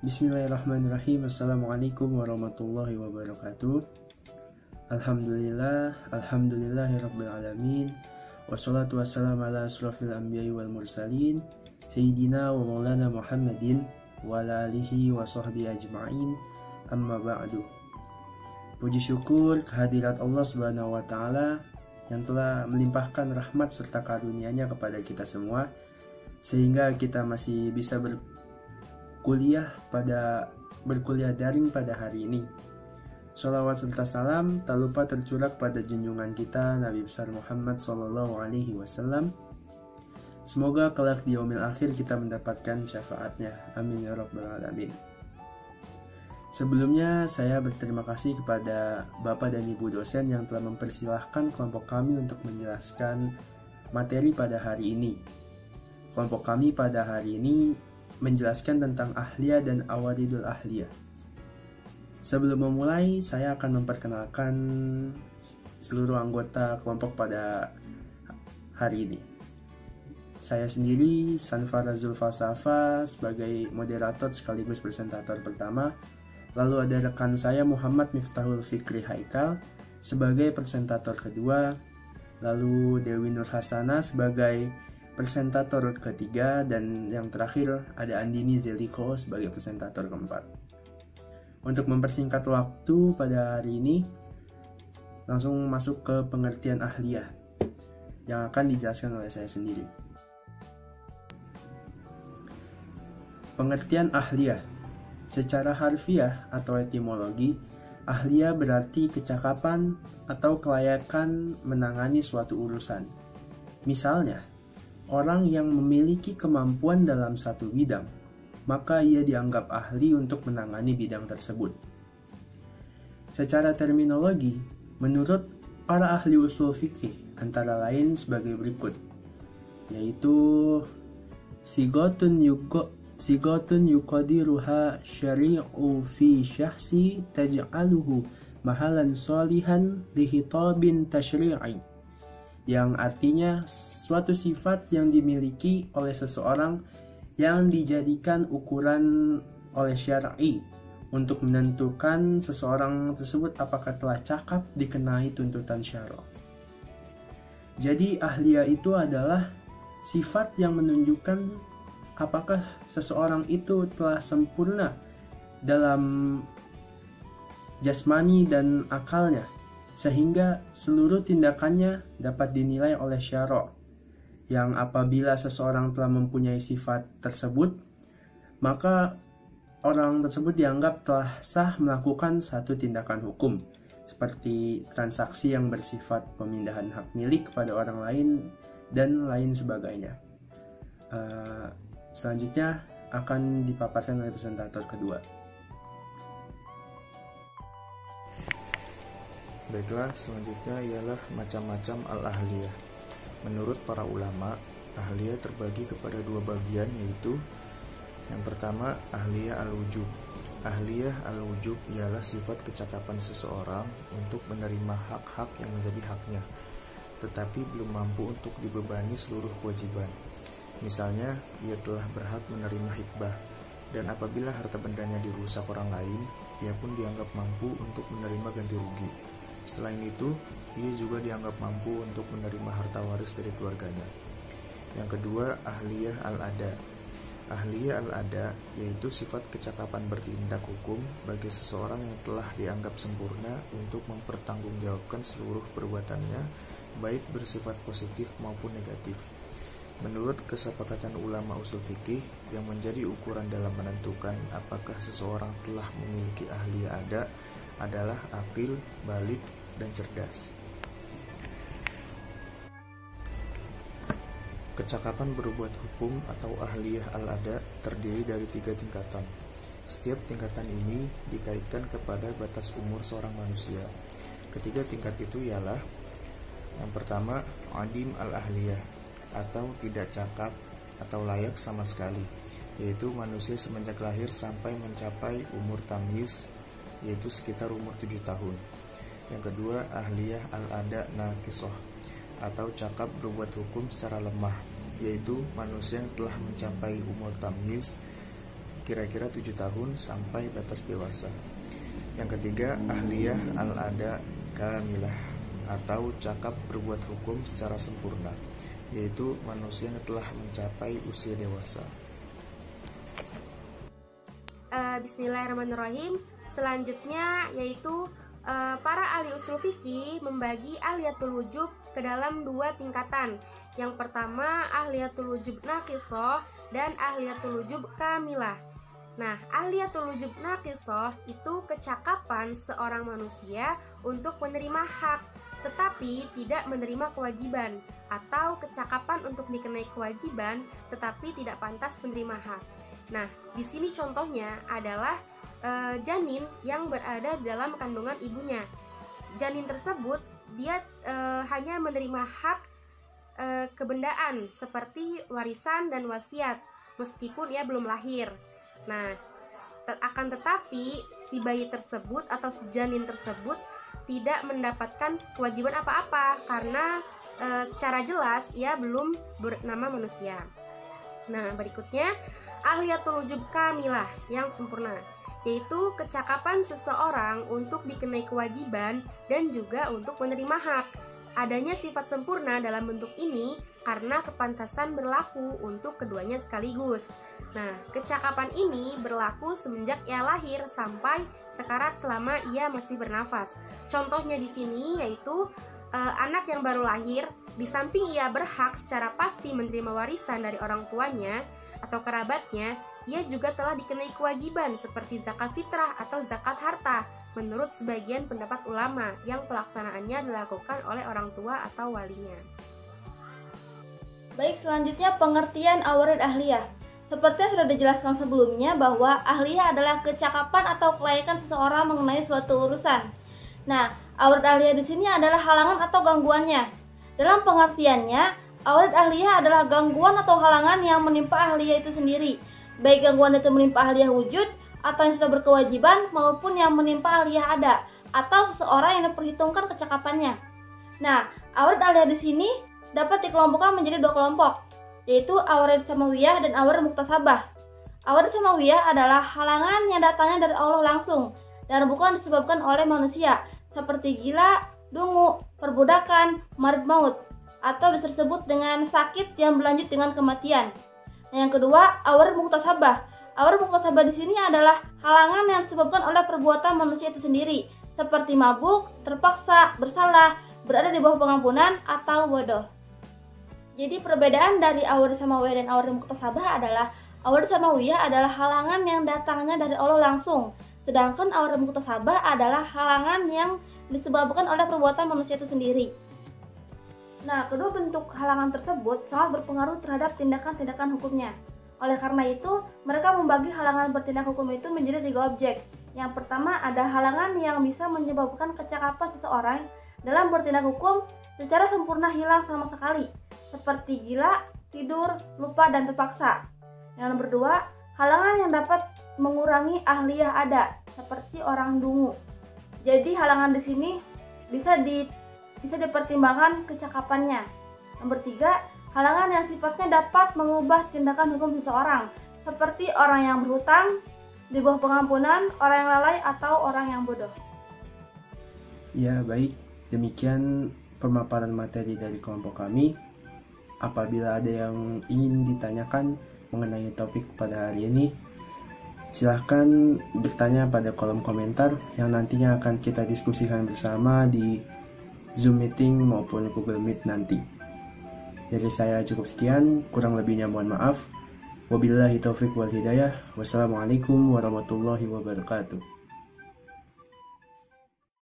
Bismillahirrahmanirrahim. Assalamualaikum warahmatullahi wabarakatuh. Alhamdulillahirabbil alamin. Wassalatu wassalamu ala asrofil anbiya'i wal mursalin Sayyidina wa maulana Muhammadin wa ala alihi wa sahbihi ajma'in. Amma ba'du. Puji syukur kehadirat Allah Subhanahu wa taala yang telah melimpahkan rahmat serta karunia-Nya kepada kita semua sehingga kita masih bisa berkuliah daring pada hari ini. Sholawat serta salam tak lupa tercurah pada junjungan kita Nabi besar Muhammad SAW. Semoga kelak di yaumil akhir kita mendapatkan syafaatnya. Amin ya rabbal alamin. Sebelumnya saya berterima kasih kepada Bapak dan Ibu dosen yang telah mempersilahkan kelompok kami untuk menjelaskan materi pada hari ini. Kelompok kami pada hari ini menjelaskan tentang ahliyah dan awaridul ahliyah. Sebelum memulai, saya akan memperkenalkan seluruh anggota kelompok pada hari ini. Saya sendiri, Sanfara Zulfalsafa, sebagai moderator sekaligus presentator pertama. Lalu ada rekan saya Muhammad Miftahul Fikri Haikal sebagai presentator kedua. Lalu Dewi Nur Hasanah sebagai presentator ketiga, dan yang terakhir ada Andini Zeliko sebagai presentator keempat. Untuk mempersingkat waktu pada hari ini, langsung masuk ke pengertian ahliyah yang akan dijelaskan oleh saya sendiri. Pengertian ahliyah secara harfiah atau etimologi, ahliyah berarti kecakapan atau kelayakan menangani suatu urusan. Misalnya, orang yang memiliki kemampuan dalam satu bidang, maka ia dianggap ahli untuk menangani bidang tersebut. Secara terminologi, menurut para ahli usul fikih antara lain sebagai berikut, yaitu sigotun yuqadiruha syari'u fi syahsi taj'aluhu mahalan solihan lihitabin tasyri'i, yang artinya suatu sifat yang dimiliki oleh seseorang yang dijadikan ukuran oleh syar'i untuk menentukan seseorang tersebut apakah telah cakap dikenai tuntutan syara'. Jadi ahliyah itu adalah sifat yang menunjukkan apakah seseorang itu telah sempurna dalam jasmani dan akalnya, sehingga seluruh tindakannya dapat dinilai oleh syara', yang apabila seseorang telah mempunyai sifat tersebut, maka orang tersebut dianggap telah sah melakukan satu tindakan hukum, seperti transaksi yang bersifat pemindahan hak milik kepada orang lain, dan lain sebagainya. Selanjutnya akan dipaparkan oleh presentator kedua. Baiklah, selanjutnya ialah macam-macam al-ahliyah. Menurut para ulama, ahliyah terbagi kepada dua bagian, yaitu yang pertama, ahliyah al-wujub. Ahliyah al-wujub ialah sifat kecakapan seseorang untuk menerima hak-hak yang menjadi haknya, tetapi belum mampu untuk dibebani seluruh kewajiban. Misalnya, ia telah berhak menerima hibah, dan apabila harta bendanya dirusak orang lain, ia pun dianggap mampu untuk menerima ganti rugi. Selain itu, ia juga dianggap mampu untuk menerima harta waris dari keluarganya. Yang kedua, ahliyah al-ada. Ahliyah al-ada yaitu sifat kecakapan bertindak hukum bagi seseorang yang telah dianggap sempurna untuk mempertanggungjawabkan seluruh perbuatannya, baik bersifat positif maupun negatif. Menurut kesepakatan ulama usul fikih, yang menjadi ukuran dalam menentukan apakah seseorang telah memiliki ahliyah ada adalah akil, balik, dan cerdas. Kecakapan berbuat hukum atau ahliyah al-ada terdiri dari 3 tingkatan. Setiap tingkatan ini dikaitkan kepada batas umur seorang manusia. Ketiga tingkat itu ialah: yang pertama, adim al-ahliyah, atau tidak cakap atau layak sama sekali, yaitu manusia semenjak lahir sampai mencapai umur tamyiz, yaitu sekitar umur 7 tahun. Yang kedua, ahliyah al-ada naqisoh, atau cakap berbuat hukum secara lemah, yaitu manusia yang telah mencapai umur tamyiz kira-kira 7 tahun sampai batas dewasa. Yang ketiga, ahliyah al-ada kamilah atau cakap berbuat hukum secara sempurna, yaitu manusia yang telah mencapai usia dewasa. Bismillahirrahmanirrahim. Selanjutnya yaitu para ahli usul fikih membagi ahliyatul wujub ke dalam 2 tingkatan. Yang pertama ahliyatul wujub naqisah dan ahliyatul wujub kamilah. Nah, ahliyatul wujub naqisah itu kecakapan seorang manusia untuk menerima hak tetapi tidak menerima kewajiban, atau kecakapan untuk dikenai kewajiban tetapi tidak pantas menerima hak. Nah, di sini contohnya adalah janin yang berada di dalam kandungan ibunya. Janin tersebut dia hanya menerima hak kebendaan seperti warisan dan wasiat meskipun ia belum lahir. Nah, akan tetapi si bayi tersebut atau si janin tersebut tidak mendapatkan kewajiban apa-apa karena secara jelas ia belum bernama manusia. Nah, berikutnya ahliyatul wujub kamilah yang sempurna, yaitu kecakapan seseorang untuk dikenai kewajiban dan juga untuk menerima hak. Adanya sifat sempurna dalam bentuk ini karena kepantasan berlaku untuk keduanya sekaligus. Nah, kecakapan ini berlaku semenjak ia lahir sampai sekarat selama ia masih bernafas. Contohnya di sini yaitu anak yang baru lahir, di samping ia berhak secara pasti menerima warisan dari orang tuanya atau kerabatnya, ia juga telah dikenai kewajiban seperti zakat fitrah atau zakat harta menurut sebagian pendapat ulama yang pelaksanaannya dilakukan oleh orang tua atau walinya. Baik, selanjutnya pengertian awarid ahliyah. Seperti yang sudah dijelaskan sebelumnya bahwa ahliyah adalah kecakapan atau kelayakan seseorang mengenai suatu urusan. Nah, awarid ahliyah di sini adalah halangan atau gangguannya. Dalam pengertiannya, awarid ahliyah adalah gangguan atau halangan yang menimpa ahliyah itu sendiri, baik gangguan itu menimpa ahliyah wujud atau yang sudah berkewajiban maupun yang menimpa ahliyah ada atau seseorang yang diperhitungkan kecakapannya. Nah, awarid ahliyah di sini dapat dikelompokkan menjadi 2 kelompok, yaitu awarid samawiyah dan awarid muktasabah. Awarid samawiyah adalah halangan yang datangnya dari Allah langsung dan bukan disebabkan oleh manusia, seperti gila, dungu, perbudakan, marid maut, atau disebut dengan sakit yang berlanjut dengan kematian. Nah, yang kedua, awarid muktasabah. Awarid muktasabah di sini adalah halangan yang disebabkan oleh perbuatan manusia itu sendiri, seperti mabuk, terpaksa, bersalah, berada di bawah pengampunan, atau bodoh. Jadi perbedaan dari awarid samawiyah dan awarid muktasabah adalah awarid samawiyah adalah halangan yang datangnya dari Allah langsung, sedangkan awarid muktasabah adalah halangan yang disebabkan oleh perbuatan manusia itu sendiri. Nah, kedua bentuk halangan tersebut sangat berpengaruh terhadap tindakan-tindakan hukumnya. Oleh karena itu, mereka membagi halangan bertindak hukum itu menjadi 3 objek. Yang pertama ada halangan yang bisa menyebabkan kecakapan seseorang dalam bertindak hukum secara sempurna hilang sama sekali, seperti gila, tidur, lupa, dan terpaksa. Yang nomor 2, halangan yang dapat mengurangi ahliyah ada, seperti orang dungu. Jadi halangan di sini bisa dipertimbangkan kecakapannya. Nomor 3, halangan yang sifatnya dapat mengubah tindakan hukum seseorang, seperti orang yang berhutang, di bawah pengampunan, orang yang lalai, atau orang yang bodoh. Ya, baik. Demikian pemaparan materi dari kelompok kami. Apabila ada yang ingin ditanyakan mengenai topik pada hari ini, silahkan bertanya pada kolom komentar yang nantinya akan kita diskusikan bersama di Zoom meeting maupun Google Meet nanti. Dari saya cukup sekian, kurang lebihnya mohon maaf. Wabillahi taufiq wal hidayah. Wassalamualaikum warahmatullahi wabarakatuh.